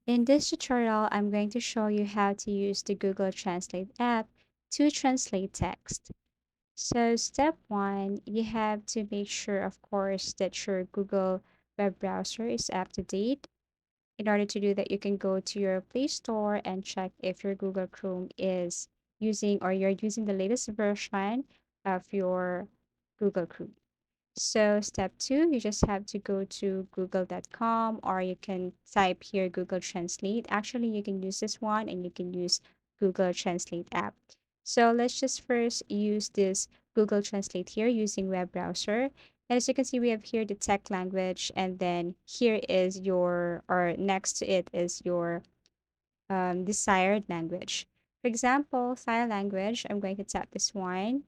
In this tutorial, I'm going to show you how to use the Google Translate app to translate text. So step one, you have to make sure, of course, that your Google web browser is up to date. In order to do that, you can go to your Play Store and check if your Google Chrome is using or you're using the latest version of your Google Chrome. So step two, you just have to go to google.com or you can type here Google Translate. Actually, you can use this one and you can use Google Translate app. So let's just first use this Google Translate here using web browser. And as you can see, we have here the tech language, and then here is your, or next to it is your desired language. For example, sign language, I'm going to tap this one.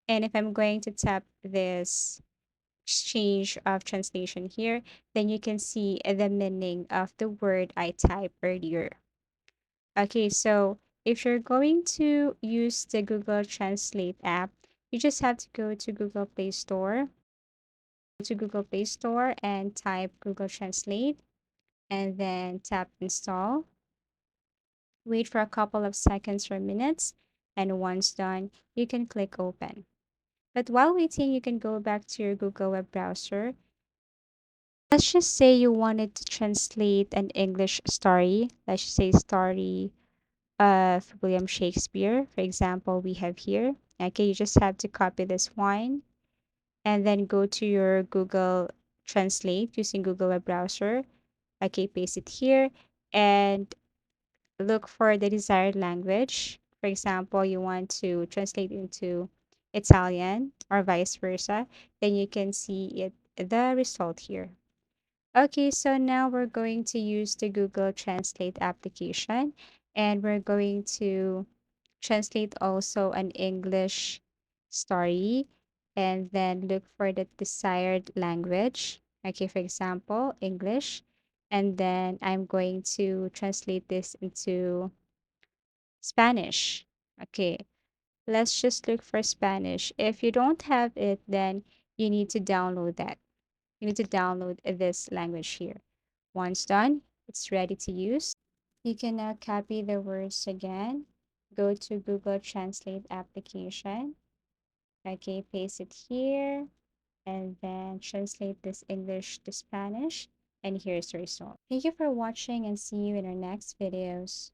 And if I'm going to tap this exchange of translation here, then you can see the meaning of the word I typed earlier. Okay, so if you're going to use the Google Translate app, you just have to go to Google Play Store and type Google Translate and then tap install. Wait for a couple of seconds or minutes, and once done, you can click open. But while waiting, you can go back to your Google web browser. Let's just say you wanted to translate an English story. Let's just say story of William Shakespeare. For example, we have here. Okay, you just have to copy this one and then go to your Google Translate using Google web browser. Okay, paste it here and look for the desired language. For example, you want to translate into Italian or vice versa, then you can see the result here. Okay, so now we're going to use the Google Translate application and we're going to translate also an English story and then look for the desired language. Okay, for example, English. And then I'm going to translate this into Spanish. Okay, let's just look for Spanish. If you don't have it, then you need to download that. You need to download this language here. Once done, it's ready to use. You can now copy the words again. Go to Google Translate application. Okay, paste it here and then translate this English to Spanish. And here's the result. Thank you for watching and see you in our next videos.